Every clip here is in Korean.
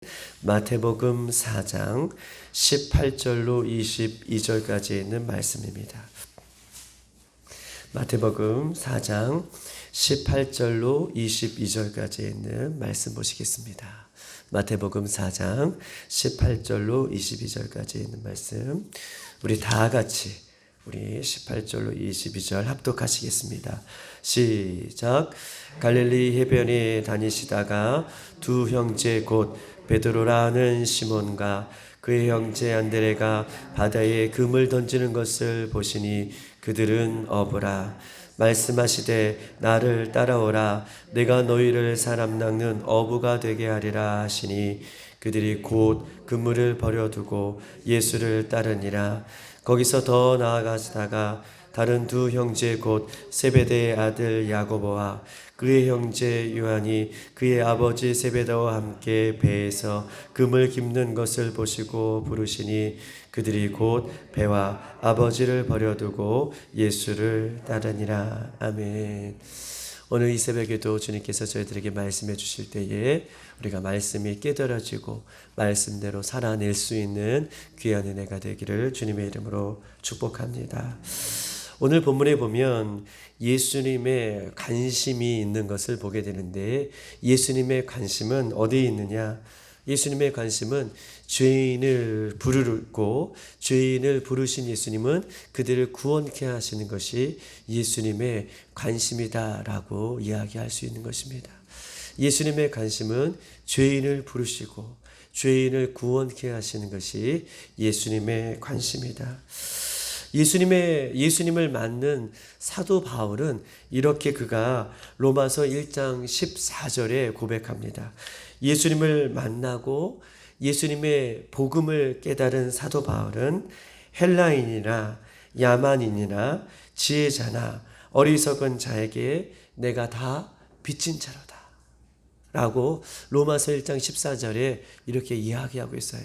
마태복음 4장 18절로 22절까지 있는 말씀입니다. 마태복음 4장 18절로 22절까지 있는 말씀 보시겠습니다. 마태복음 4장 18절로 22절까지 있는 말씀, 우리 다 같이 우리 18절로 22절 합독하시겠습니다. 시작. 갈릴리 해변에 다니시다가 두 형제 곧 베드로라는 시몬과 그의 형제 안드레가 바다에 금을 던지는 것을 보시니 그들은 어부라. 말씀하시되 나를 따라오라. 내가 너희를 사람 낚는 어부가 되게 하리라 하시니 그들이 곧 그물을 버려두고 예수를 따르니라. 거기서 더 나아가다가 다른 두 형제 곧 세베대의 아들 야고보와 그의 형제 요한이 그의 아버지 세베대와 함께 배에서 금을 깁는 것을 보시고 부르시니 그들이 곧 배와 아버지를 버려두고 예수를 따르니라. 아멘. 오늘 이 새벽에도 주님께서 저희들에게 말씀해 주실 때에 우리가 말씀이 깨달아지고 말씀대로 살아낼 수 있는 귀한 은혜가 되기를 주님의 이름으로 축복합니다. 오늘 본문에 보면 예수님의 관심이 있는 것을 보게 되는데, 예수님의 관심은 어디에 있느냐? 예수님의 관심은 죄인을 부르고, 죄인을 부르신 예수님은 그들을 구원케 하시는 것이 예수님의 관심이다라고 이야기할 수 있는 것입니다. 예수님의 관심은 죄인을 부르시고 죄인을 구원케 하시는 것이 예수님의 관심이다. 예수님을 맞는 사도 바울은 이렇게 그가 로마서 1장 14절에 고백합니다. 예수님을 만나고 예수님의 복음을 깨달은 사도 바울은 헬라인이나 야만인이나 지혜자나 어리석은 자에게 내가 다 빚진 자로다 라고 로마서 1장 14절에 이렇게 이야기하고 있어요.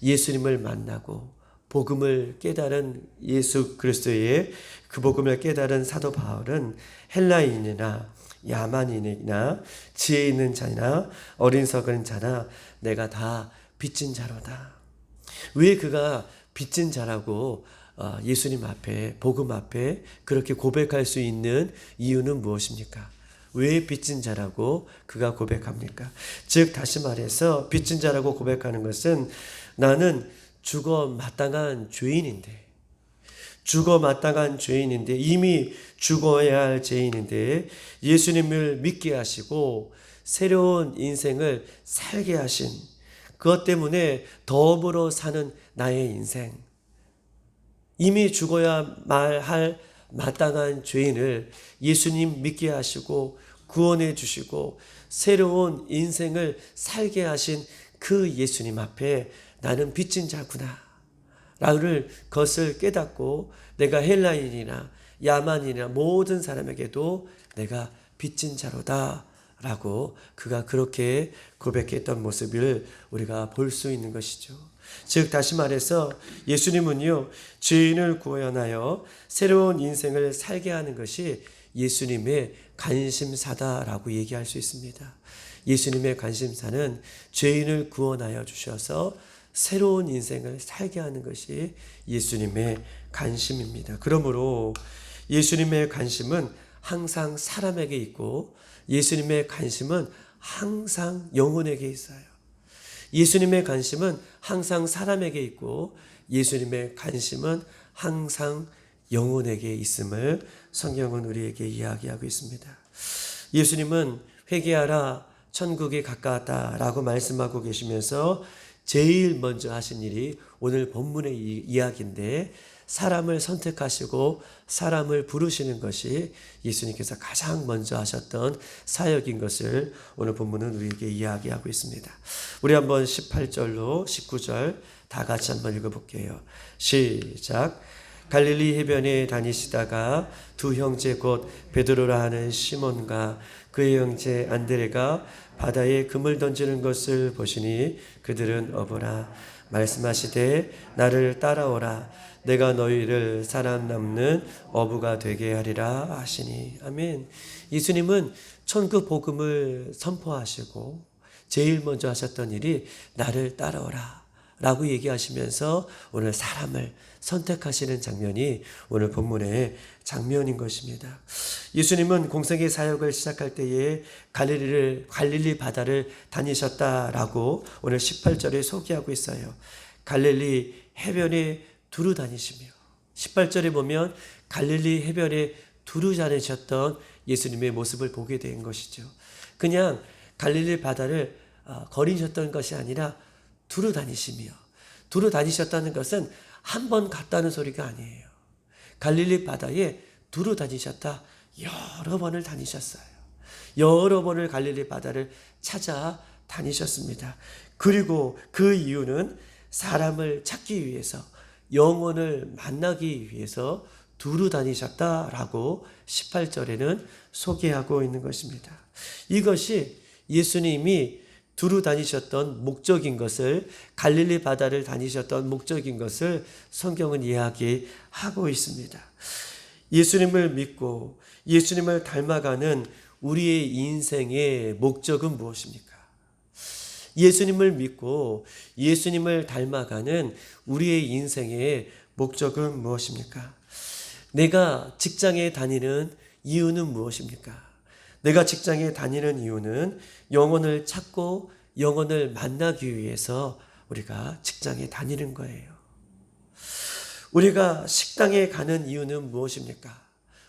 예수님을 만나고 복음을 깨달은 예수 그리스도의 그 복음을 깨달은 사도 바울은 헬라인이나 야만인이나 지혜 있는 자나 어리석은 자나 내가 다 빚진 자로다. 왜 그가 빚진 자라고 예수님 앞에, 복음 앞에 그렇게 고백할 수 있는 이유는 무엇입니까? 왜 빚진 자라고 그가 고백합니까? 즉 다시 말해서 빚진 자라고 고백하는 것은 나는 죽어 마땅한 죄인인데, 이미 죽어야 할 죄인인데 예수님을 믿게 하시고 새로운 인생을 살게 하신 그것 때문에 더불어 사는 나의 인생, 이미 죽어야 할 마땅한 죄인을 예수님 믿게 하시고 구원해 주시고 새로운 인생을 살게 하신 그 예수님 앞에 나는 빚진 자구나 라를 것을 깨닫고 내가 헬라인이나 야만이나 모든 사람에게도 내가 빚진 자로다 라고 그가 그렇게 고백했던 모습을 우리가 볼 수 있는 것이죠. 즉 다시 말해서 예수님은요, 죄인을 구원하여 새로운 인생을 살게 하는 것이 예수님의 관심사다라고 얘기할 수 있습니다. 예수님의 관심사는 죄인을 구원하여 주셔서 새로운 인생을 살게 하는 것이 예수님의 관심입니다. 그러므로 예수님의 관심은 항상 사람에게 있고 예수님의 관심은 항상 영혼에게 있어요. 예수님의 관심은 항상 사람에게 있고 예수님의 관심은 항상 영혼에게 있음을 성경은 우리에게 이야기하고 있습니다. 예수님은 회개하라 천국이 가까웠다라고 말씀하고 계시면서 제일 먼저 하신 일이 오늘 본문의 이야기인데, 사람을 선택하시고 사람을 부르시는 것이 예수님께서 가장 먼저 하셨던 사역인 것을 오늘 본문은 우리에게 이야기하고 있습니다. 우리 한번 18절로 19절 다 같이 한번 읽어볼게요. 시작. 갈릴리 해변에 다니시다가 두 형제 곧 베드로라 하는 시몬과 그의 형제 안드레가 바다에 금을 던지는 것을 보시니 그들은 어부라. 말씀하시되 나를 따라오라. 내가 너희를 사람 낚는 어부가 되게 하리라 하시니. 아멘. 예수님은 천국 복음을 선포하시고 제일 먼저 하셨던 일이 나를 따라오라 라고 얘기하시면서 오늘 사람을 선택하시는 장면이 오늘 본문의 장면인 것입니다. 예수님은 공생의 사역을 시작할 때에 갈릴리 바다를 다니셨다라고 오늘 18절에 소개하고 있어요. 갈릴리 해변에 두루 다니시며 18절에 보면 갈릴리 해변에 두루 다니셨던 예수님의 모습을 보게 된 것이죠. 그냥 갈릴리 바다를 거리셨던 것이 아니라 두루 다니시며, 두루 다니셨다는 것은 한 번 갔다는 소리가 아니에요. 갈릴리 바다에 두루 다니셨다. 여러 번을 다니셨어요. 여러 번을 갈릴리 바다를 찾아 다니셨습니다. 그리고 그 이유는 사람을 찾기 위해서, 영혼을 만나기 위해서 두루 다니셨다라고 18절에는 소개하고 있는 것입니다. 이것이 예수님이 두루 다니셨던 목적인 것을, 갈릴리 바다를 다니셨던 목적인 것을 성경은 이야기하고 있습니다. 예수님을 믿고 예수님을 닮아가는 우리의 인생의 목적은 무엇입니까? 예수님을 믿고 예수님을 닮아가는 우리의 인생의 목적은 무엇입니까? 내가 직장에 다니는 이유는 무엇입니까? 내가 직장에 다니는 이유는 영혼을 찾고 영혼을 만나기 위해서 우리가 직장에 다니는 거예요. 우리가 식당에 가는 이유는 무엇입니까?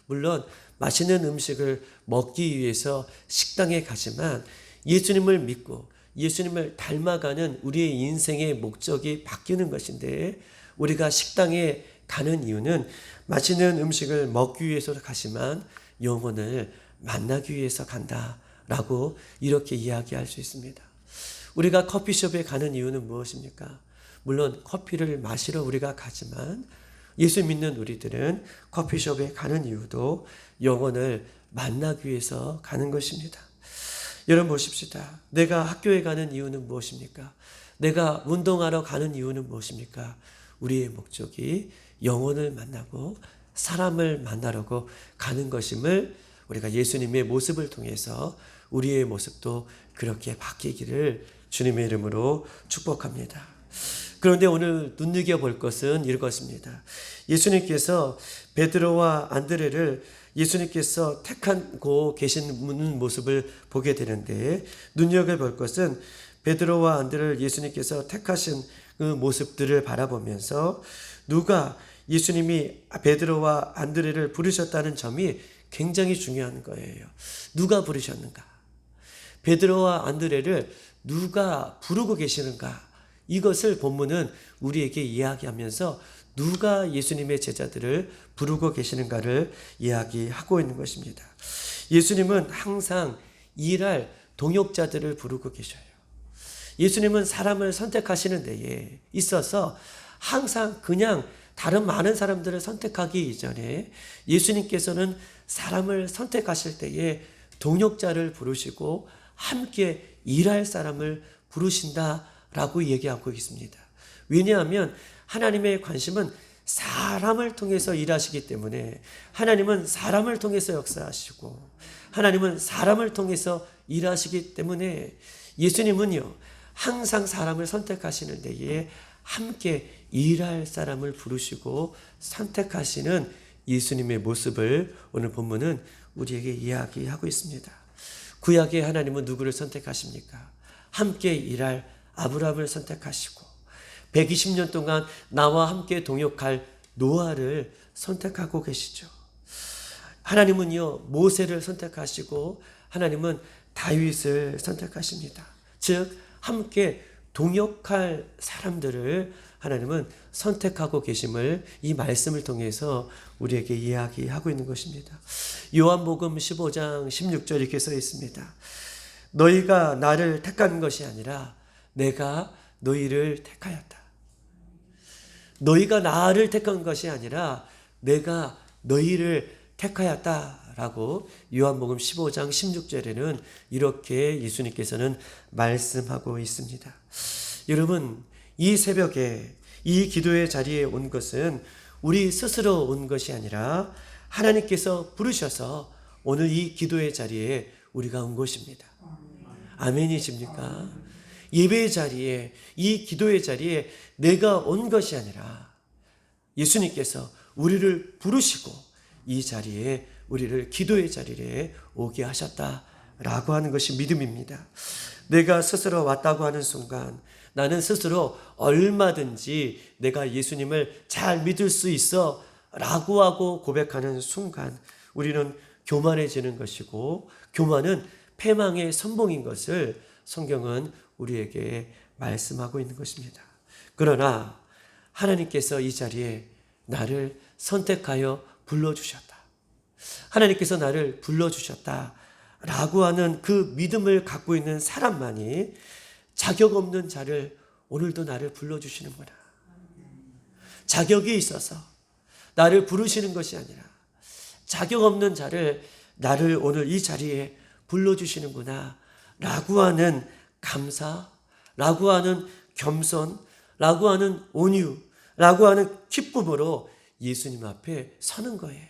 물론 맛있는 음식을 먹기 위해서 식당에 가지만 예수님을 믿고 예수님을 닮아가는 우리의 인생의 목적이 바뀌는 것인데, 우리가 식당에 가는 이유는 맛있는 음식을 먹기 위해서 가지만 영혼을 만나기 위해서 간다라고 이렇게 이야기할 수 있습니다. 우리가 커피숍에 가는 이유는 무엇입니까? 물론 커피를 마시러 우리가 가지만 예수 믿는 우리들은 커피숍에 가는 이유도 영혼을 만나기 위해서 가는 것입니다. 여러분 보십시다. 내가 학교에 가는 이유는 무엇입니까? 내가 운동하러 가는 이유는 무엇입니까? 우리의 목적이 영혼을 만나고 사람을 만나려고 가는 것임을 우리가 예수님의 모습을 통해서 우리의 모습도 그렇게 바뀌기를 주님의 이름으로 축복합니다. 그런데 오늘 눈여겨볼 것은 이것입니다. 예수님께서 베드로와 안드레를 예수님께서 택하고 계신 모습을 보게 되는데, 눈여겨볼 것은 베드로와 안드레를 예수님께서 택하신 그 모습들을 바라보면서 누가 예수님이 베드로와 안드레를 부르셨다는 점이 굉장히 중요한 거예요. 누가 부르셨는가? 베드로와 안드레를 누가 부르고 계시는가? 이것을 본문은 우리에게 이야기하면서 누가 예수님의 제자들을 부르고 계시는가를 이야기하고 있는 것입니다. 예수님은 항상 일할 동역자들을 부르고 계셔요. 예수님은 사람을 선택하시는 데에 있어서 항상 그냥 다른 많은 사람들을 선택하기 이전에 예수님께서는 사람을 선택하실 때에 동역자를 부르시고 함께 일할 사람을 부르신다라고 얘기하고 있습니다. 왜냐하면 하나님의 관심은 사람을 통해서 일하시기 때문에, 하나님은 사람을 통해서 역사하시고 하나님은 사람을 통해서 일하시기 때문에 예수님은요 항상 사람을 선택하시는 데에 함께 일할 사람을 부르시고 선택하시는 예수님의 모습을 오늘 본문은 우리에게 이야기하고 있습니다. 구약의 하나님은 누구를 선택하십니까? 함께 일할 아브라함을 선택하시고 120년 동안 나와 함께 동역할 노아를 선택하고 계시죠. 하나님은요 모세를 선택하시고 하나님은 다윗을 선택하십니다. 즉 함께 동역할 사람들을 하나님은 선택하고 계심을 이 말씀을 통해서 우리에게 이야기하고 있는 것입니다. 요한복음 15장 16절 이렇게 써 있습니다. 너희가 나를 택한 것이 아니라 내가 너희를 택하였다. 너희가 나를 택한 것이 아니라 내가 너희를 택하였다라고 요한복음 15장 16절에는 이렇게 예수님께서는 말씀하고 있습니다. 여러분, 이 새벽에 이 기도의 자리에 온 것은 우리 스스로 온 것이 아니라 하나님께서 부르셔서 오늘 이 기도의 자리에 우리가 온 것입니다. 아멘이십니까? 예배의 자리에, 이 기도의 자리에 내가 온 것이 아니라 예수님께서 우리를 부르시고 이 자리에 우리를 기도의 자리에 오게 하셨다라고 하는 것이 믿음입니다. 내가 스스로 왔다고 하는 순간 나는 스스로 얼마든지 내가 예수님을 잘 믿을 수 있어 라고 하고 고백하는 순간 우리는 교만해지는 것이고, 교만은 패망의 선봉인 것을 성경은 우리에게 말씀하고 있는 것입니다. 그러나 하나님께서 이 자리에 나를 선택하여 불러주셨다. 하나님께서 나를 불러주셨다 라고 하는 그 믿음을 갖고 있는 사람만이 자격 없는 자를 오늘도 나를 불러주시는구나. 자격이 있어서 나를 부르시는 것이 아니라 자격 없는 자를 나를 오늘 이 자리에 불러주시는구나 라고 하는 감사, 라고 하는 겸손, 라고 하는 온유, 라고 하는 기쁨으로 예수님 앞에 서는 거예요.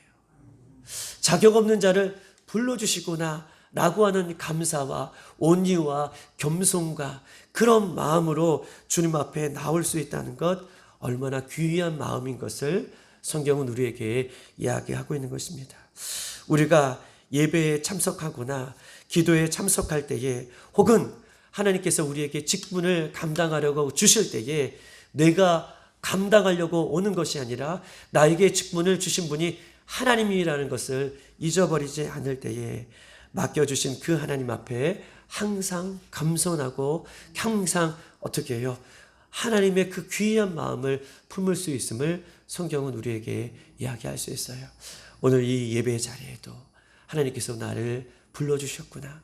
자격 없는 자를 불러주시구나 라고 하는 감사와 온유와 겸손과 그런 마음으로 주님 앞에 나올 수 있다는 것, 얼마나 귀한 마음인 것을 성경은 우리에게 이야기하고 있는 것입니다. 우리가 예배에 참석하거나 기도에 참석할 때에, 혹은 하나님께서 우리에게 직분을 감당하려고 주실 때에 내가 감당하려고 오는 것이 아니라 나에게 직분을 주신 분이 하나님이라는 것을 잊어버리지 않을 때에 맡겨주신 그 하나님 앞에 항상 겸손하고 항상 어떻게 해요? 하나님의 그 귀한 마음을 품을 수 있음을 성경은 우리에게 이야기할 수 있어요. 오늘 이 예배 자리에도 하나님께서 나를 불러주셨구나.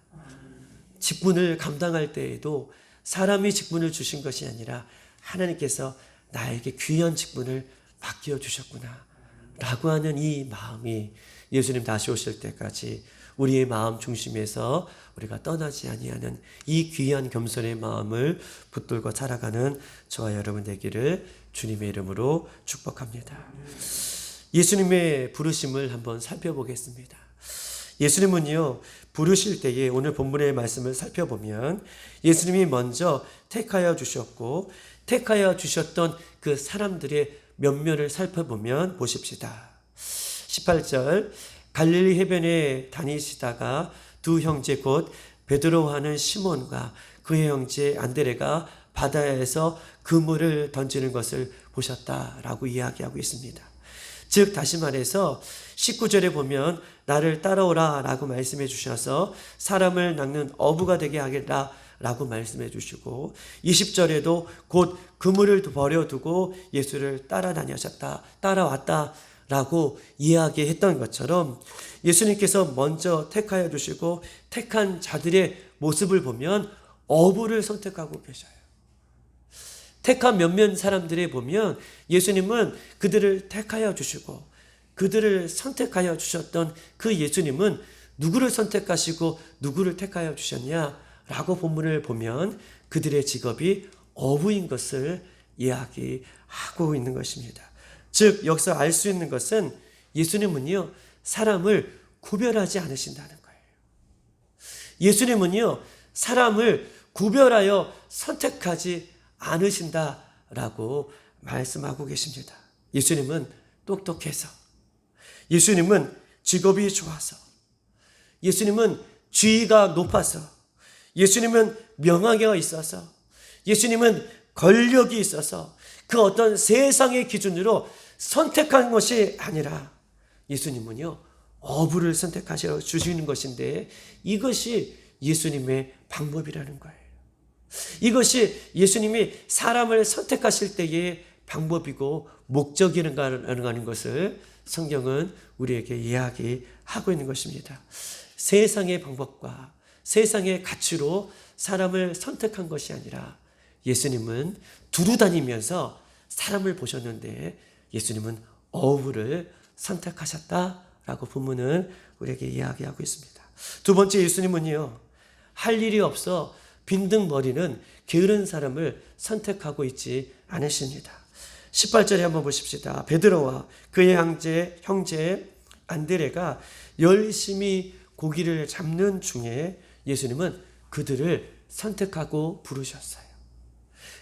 직분을 감당할 때에도 사람이 직분을 주신 것이 아니라 하나님께서 나에게 귀한 직분을 맡겨주셨구나 라고 하는 이 마음이 예수님 다시 오실 때까지 우리의 마음 중심에서 우리가 떠나지 아니하는 이 귀한 겸손의 마음을 붙들고 살아가는 저와 여러분 되기를 주님의 이름으로 축복합니다. 예수님의 부르심을 한번 살펴보겠습니다. 예수님은요, 부르실 때에 오늘 본문의 말씀을 살펴보면 예수님이 먼저 택하여 주셨고, 택하여 주셨던 그 사람들의 면면을 살펴보면 보십시다. 18절, 갈릴리 해변에 다니시다가 두 형제 곧 베드로와 하는 시몬과 그의 형제 안드레가 바다에서 그물을 던지는 것을 보셨다라고 이야기하고 있습니다. 즉 다시 말해서 19절에 보면 나를 따라오라 라고 말씀해 주셔서 사람을 낚는 어부가 되게 하겠다 라고 말씀해 주시고, 20절에도 곧 그물을 버려두고 예수를 따라다니셨다, 따라왔다 라고 이야기했던 것처럼 예수님께서 먼저 택하여 주시고 택한 자들의 모습을 보면 어부를 선택하고 계셔요. 택한 몇몇 사람들에 보면 예수님은 그들을 택하여 주시고 그들을 선택하여 주셨던 그 예수님은 누구를 선택하시고 누구를 택하여 주셨냐라고 본문을 보면 그들의 직업이 어부인 것을 이야기하고 있는 것입니다. 즉 여기서 알 수 있는 것은 예수님은요, 사람을 구별하지 않으신다는 거예요. 예수님은요, 사람을 구별하여 선택하지 않으신다라고 말씀하고 계십니다. 예수님은 똑똑해서, 예수님은 직업이 좋아서, 예수님은 지위가 높아서, 예수님은 명예가 있어서, 예수님은 권력이 있어서 그 어떤 세상의 기준으로 선택한 것이 아니라 예수님은요, 어부를 선택하셔 주시는 것인데 이것이 예수님의 방법이라는 거예요. 이것이 예수님이 사람을 선택하실 때의 방법이고 목적이라는 것을 성경은 우리에게 이야기하고 있는 것입니다. 세상의 방법과 세상의 가치로 사람을 선택한 것이 아니라 예수님은 두루다니면서 사람을 보셨는데 예수님은 어부를 선택하셨다라고 본문은 우리에게 이야기하고 있습니다. 두 번째, 예수님은요, 할 일이 없어 빈둥거리는 게으른 사람을 선택하고 있지 않으십니다. 18절에 한번 보십시다. 베드로와 그의 형제 안드레가 열심히 고기를 잡는 중에 예수님은 그들을 선택하고 부르셨어요.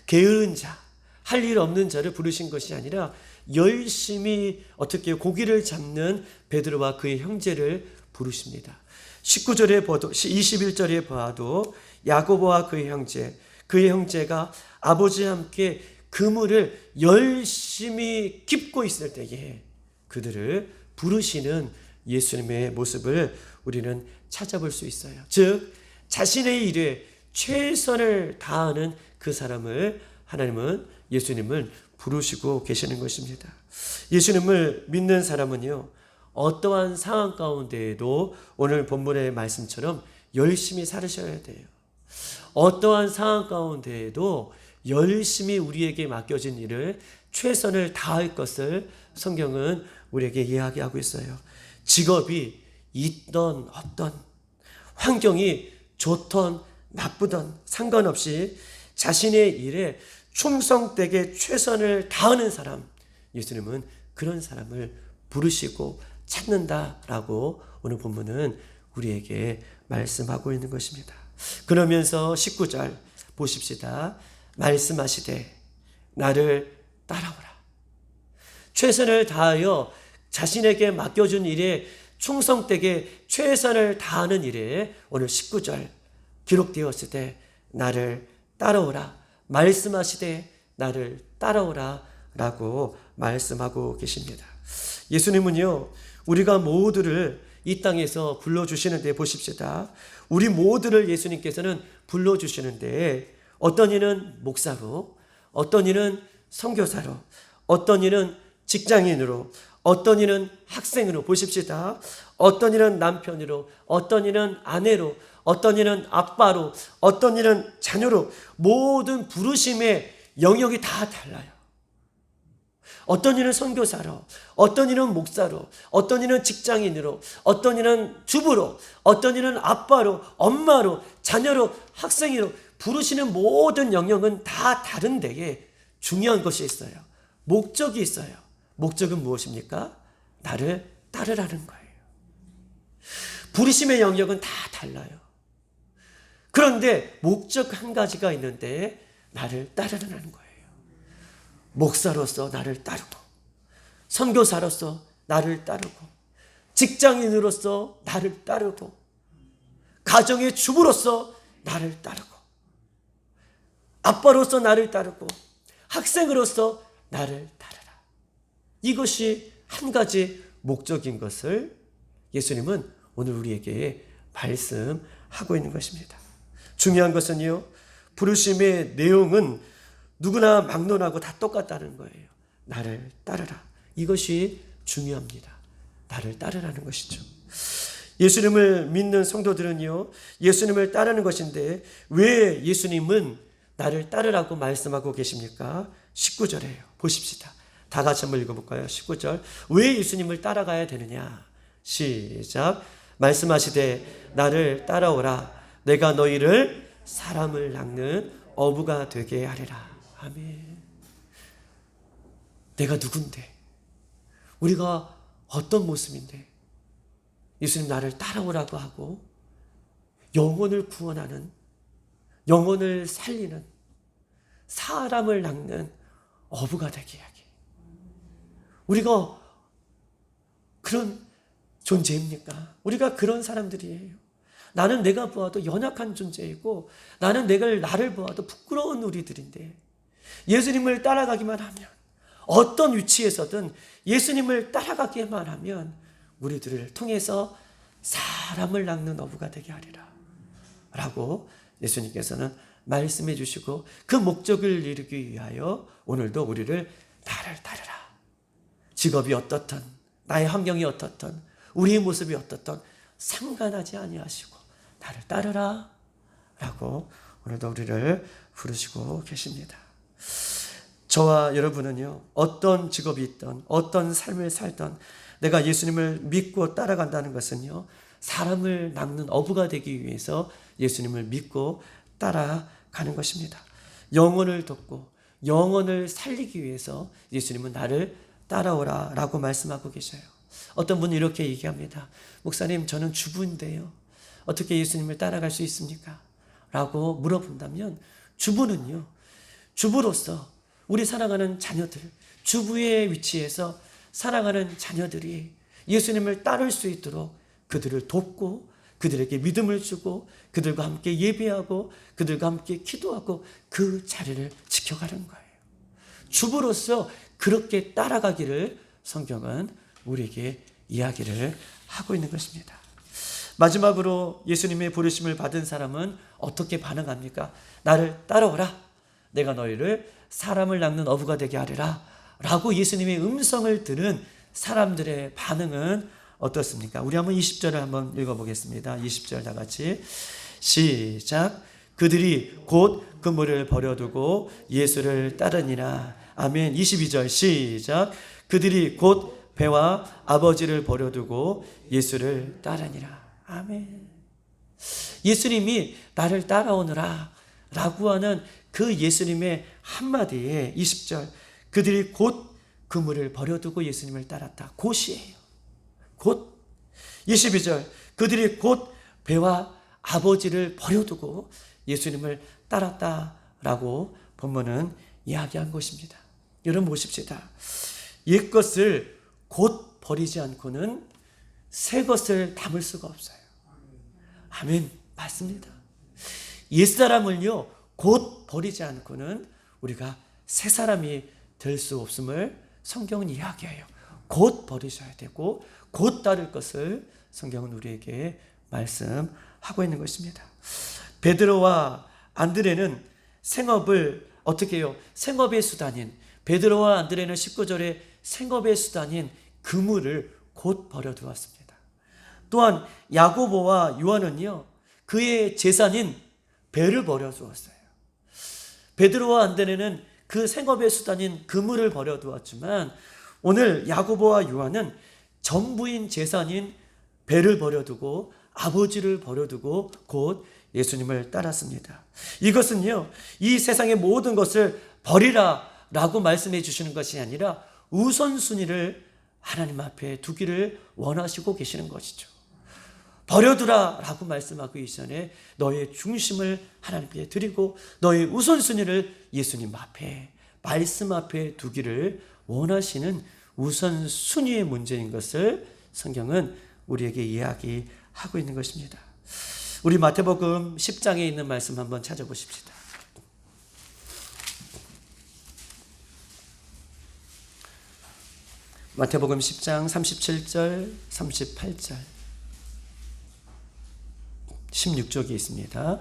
게으른 자, 할 일 없는 자를 부르신 것이 아니라 열심히 어떻게 고기를 잡는 베드로와 그의 형제를 부르십니다. 19절에 봐도 21절에 봐도 야고보와 그의 형제가 아버지와 함께 그물을 열심히 깁고 있을 때에 그들을 부르시는 예수님의 모습을 우리는 찾아볼 수 있어요. 즉 자신의 일에 최선을 다하는 그 사람을 하나님은 예수님을 부르시고 계시는 것입니다. 예수님을 믿는 사람은요, 어떠한 상황 가운데에도 오늘 본문의 말씀처럼 열심히 살으셔야 돼요. 어떠한 상황 가운데에도 열심히 우리에게 맡겨진 일을 최선을 다할 것을 성경은 우리에게 이야기하고 있어요. 직업이 있던 없던, 환경이 좋던 나쁘던 상관없이 자신의 일에 충성되게 최선을 다하는 사람, 예수님은 그런 사람을 부르시고 찾는다라고 오늘 본문은 우리에게 말씀하고 있는 것입니다. 그러면서 19절 보십시다. 말씀하시되 나를 따라오라. 최선을 다하여 자신에게 맡겨준 일에 충성되게 최선을 다하는 일에 오늘 19절 기록되었을 때 나를 따라오라. 말씀하시되 나를 따라오라 라고 말씀하고 계십니다. 예수님은요, 우리가 모두를 이 땅에서 불러주시는데 보십시다. 우리 모두를 예수님께서는 불러주시는데 어떤 이는 목사로, 어떤 이는 선교사로, 어떤 이는 직장인으로, 어떤 이는 학생으로 보십시다. 어떤 이는 남편으로, 어떤 이는 아내로, 어떤 이는 아빠로, 어떤 이는 자녀로, 모든 부르심의 영역이 다 달라요. 어떤 이는 선교사로, 어떤 이는 목사로, 어떤 이는 직장인으로, 어떤 이는 주부로, 어떤 이는 아빠로, 엄마로, 자녀로, 학생으로 부르시는 모든 영역은 다 다른데 중요한 것이 있어요. 목적이 있어요. 목적은 무엇입니까? 나를 따르라는 거예요. 부르심의 영역은 다 달라요. 그런데 목적 한 가지가 있는데 나를 따르라는 거예요. 목사로서 나를 따르고, 선교사로서 나를 따르고, 직장인으로서 나를 따르고, 가정의 주부로서 나를 따르고, 아빠로서 나를 따르고, 학생으로서 나를 따르라. 이것이 한 가지 목적인 것을 예수님은 오늘 우리에게 말씀하고 있는 것입니다. 중요한 것은요, 부르심의 내용은 누구나 막론하고 다 똑같다는 거예요. 나를 따르라. 이것이 중요합니다. 나를 따르라는 것이죠. 예수님을 믿는 성도들은요, 예수님을 따르는 것인데 왜 예수님은 나를 따르라고 말씀하고 계십니까? 19절이에요. 보십시다. 다 같이 한번 읽어볼까요? 19절. 왜 예수님을 따라가야 되느냐? 시작. 말씀하시되 나를 따라오라. 내가 너희를 사람을 낚는 어부가 되게 하리라. 아멘. 내가 누군데? 우리가 어떤 모습인데? 예수님 나를 따라오라고 하고 영혼을 구원하는, 영혼을 살리는, 사람을 낚는 어부가 되게 하기. 우리가 그런 존재입니까? 우리가 그런 사람들이에요. 나는 내가 보아도 연약한 존재이고 나는 나를 보아도 부끄러운 우리들인데 예수님을 따라가기만 하면, 어떤 위치에서든 예수님을 따라가기만 하면 우리들을 통해서 사람을 낚는 어부가 되게 하리라 라고 예수님께서는 말씀해 주시고, 그 목적을 이루기 위하여 오늘도 우리를 나를 따르라. 직업이 어떻든, 나의 환경이 어떻든, 우리의 모습이 어떻든 상관하지 아니하시고 나를 따르라 라고 오늘도 우리를 부르시고 계십니다. 저와 여러분은요, 어떤 직업이 있든 어떤 삶을 살든 내가 예수님을 믿고 따라간다는 것은요, 사람을 낚는 어부가 되기 위해서 예수님을 믿고 따라가는 것입니다. 영혼을 돕고 영혼을 살리기 위해서 예수님은 나를 따라오라 라고 말씀하고 계셔요. 어떤 분은 이렇게 얘기합니다. 목사님, 저는 주부인데요, 어떻게 예수님을 따라갈 수 있습니까? 라고 물어본다면 주부는요, 주부로서 우리 사랑하는 자녀들, 주부의 위치에서 사랑하는 자녀들이 예수님을 따를 수 있도록 그들을 돕고 그들에게 믿음을 주고 그들과 함께 예배하고 그들과 함께 기도하고 그 자리를 지켜가는 거예요. 주부로서 그렇게 따라가기를 성경은 우리에게 이야기를 하고 있는 것입니다. 마지막으로 예수님의 부르심을 받은 사람은 어떻게 반응합니까? 나를 따라오라. 내가 너희를 사람을 낚는 어부가 되게 하리라. 라고 예수님의 음성을 들은 사람들의 반응은 어떻습니까? 우리 한번 20절을 한번 읽어보겠습니다. 20절 다 같이 시작. 그들이 곧 그물을 버려두고 예수를 따르니라. 아멘. 22절 시작. 그들이 곧 배와 아버지를 버려두고 예수를 따르니라. 아멘. 예수님이 나를 따라오느라 라고 하는 그 예수님의 한마디에 20절 그들이 곧 그물을 버려두고 예수님을 따랐다. 곧이에요. 곧. 22절 그들이 곧 배와 아버지를 버려두고 예수님을 따랐다라고 본문은 이야기한 것입니다. 여러분 보십시다. 옛것을 곧 버리지 않고는 새 것을 담을 수가 없어요. 아멘. 맞습니다. 옛사람을요 곧 버리지 않고는 우리가 새 사람이 될 수 없음을 성경은 이야기해요. 곧 버리셔야 되고 곧 따를 것을 성경은 우리에게 말씀하고 있는 것입니다. 베드로와 안드레는 생업을 어떻게 해요? 생업의 수단인 베드로와 안드레는 19절에 생업의 수단인 그물을 곧 버려두었습니다. 또한 야고보와 요한은요 그의 재산인 배를 버려두었어요. 베드로와 안드레는 그 생업의 수단인 그물을 버려두었지만 오늘 야고보와 요한은 전부인 재산인 배를 버려두고 아버지를 버려두고 곧 예수님을 따랐습니다. 이것은요 이 세상의 모든 것을 버리라 라고 말씀해 주시는 것이 아니라 우선순위를 하나님 앞에 두기를 원하시고 계시는 것이죠. 버려두라 라고 말씀하기 이전에 너의 중심을 하나님께 드리고 너의 우선순위를 예수님 앞에 말씀 앞에 두기를 원하시는 우선순위의 문제인 것을 성경은 우리에게 이야기하고 있는 것입니다. 우리 마태복음 10장에 있는 말씀 한번 찾아보십시다. 마태복음 10장 37절 38절 16쪽에 있습니다.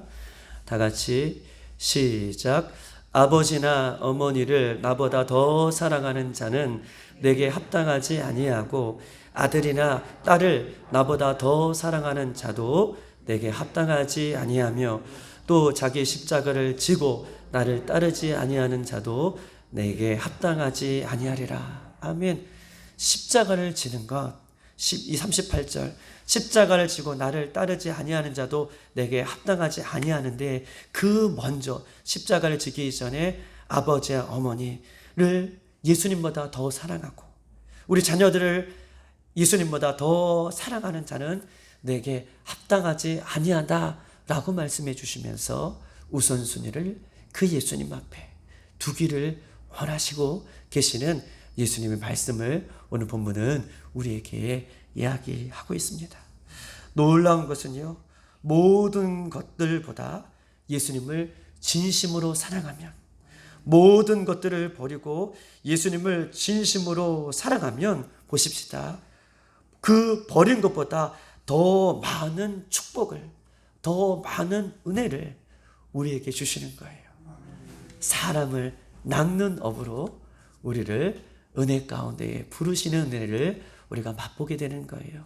다 같이 시작. 아버지나 어머니를 나보다 더 사랑하는 자는 내게 합당하지 아니하고 아들이나 딸을 나보다 더 사랑하는 자도 내게 합당하지 아니하며 또 자기 십자가를 지고 나를 따르지 아니하는 자도 내게 합당하지 아니하리라. 아멘. 십자가를 지는 것 38절 십자가를 지고 나를 따르지 아니하는 자도 내게 합당하지 아니하는데 그 먼저 십자가를 지기 전에 아버지와 어머니를 예수님보다 더 사랑하고 우리 자녀들을 예수님보다 더 사랑하는 자는 내게 합당하지 아니하다라고 말씀해 주시면서 우선순위를 그 예수님 앞에 두기를 원하시고 계시는 예수님의 말씀을 오늘 본문은 우리에게 이야기하고 있습니다. 놀라운 것은요, 모든 것들보다 예수님을 진심으로 사랑하면, 모든 것들을 버리고 예수님을 진심으로 사랑하면, 보십시다. 그 버린 것보다 더 많은 축복을, 더 많은 은혜를 우리에게 주시는 거예요. 사람을 낚는 업으로 우리를 은혜 가운데에 부르시는 은혜를 우리가 맛보게 되는 거예요.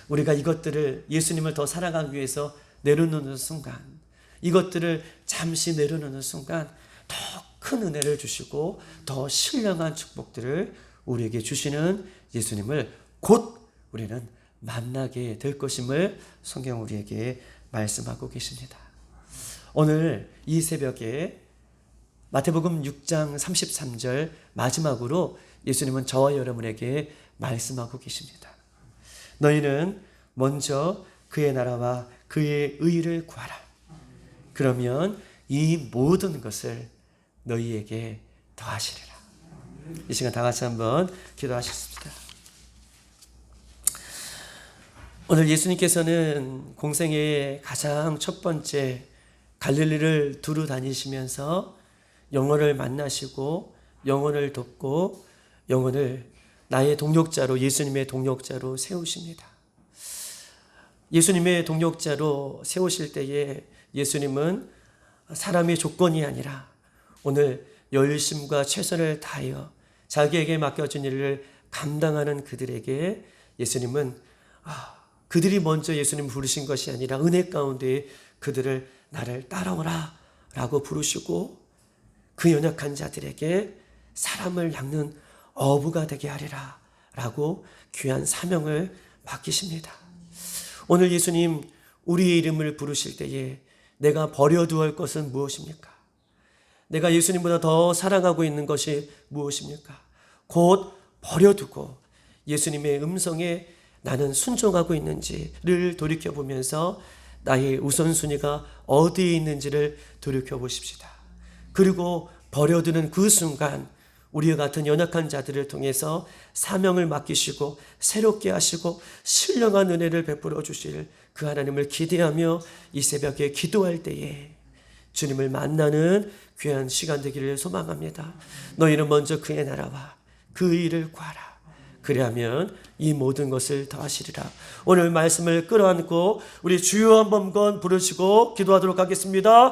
우리가 이것들을 예수님을 더 사랑하기 위해서 내려놓는 순간, 이것들을 잠시 내려놓는 순간 더 큰 은혜를 주시고 더 신령한 축복들을 우리에게 주시는 예수님을 곧 우리는 만나게 될 것임을 성경 우리에게 말씀하고 계십니다. 오늘 이 새벽에 마태복음 6장 33절 마지막으로 예수님은 저와 여러분에게 말씀하고 계십니다. 너희는 먼저 그의 나라와 그의 의를 구하라. 그러면 이 모든 것을 너희에게 더하시리라. 이 시간 다 같이 한번 기도하셨습니다. 오늘 예수님께서는 공생의 가장 첫 번째 갈릴리를 두루 다니시면서 영혼을 만나시고 영혼을 돕고 영혼을 나의 동력자로, 예수님의 동력자로 세우십니다. 예수님의 동력자로 세우실 때에 예수님은 사람의 조건이 아니라 오늘 열심과 최선을 다하여 자기에게 맡겨진 일을 감당하는 그들에게 예수님은 그들이 먼저 예수님을 부르신 것이 아니라 은혜 가운데 그들을 나를 따라오라 라고 부르시고 그 연약한 자들에게 사람을 낚는 어부가 되게 하리라 라고 귀한 사명을 맡기십니다. 오늘 예수님 우리의 이름을 부르실 때에 내가 버려두어야 할 것은 무엇입니까? 내가 예수님보다 더 사랑하고 있는 것이 무엇입니까? 곧 버려두고 예수님의 음성에 나는 순종하고 있는지를 돌이켜보면서 나의 우선순위가 어디에 있는지를 돌이켜보십시다. 그리고 버려두는 그 순간 우리와 같은 연약한 자들을 통해서 사명을 맡기시고 새롭게 하시고 신령한 은혜를 베풀어 주실 그 하나님을 기대하며 이 새벽에 기도할 때에 주님을 만나는 귀한 시간 되기를 소망합니다. 너희는 먼저 그의 나라와 그 일을 구하라. 그리하면 이 모든 것을 더하시리라. 오늘 말씀을 끌어안고 우리 주여 한 번만 부르시고 기도하도록 하겠습니다.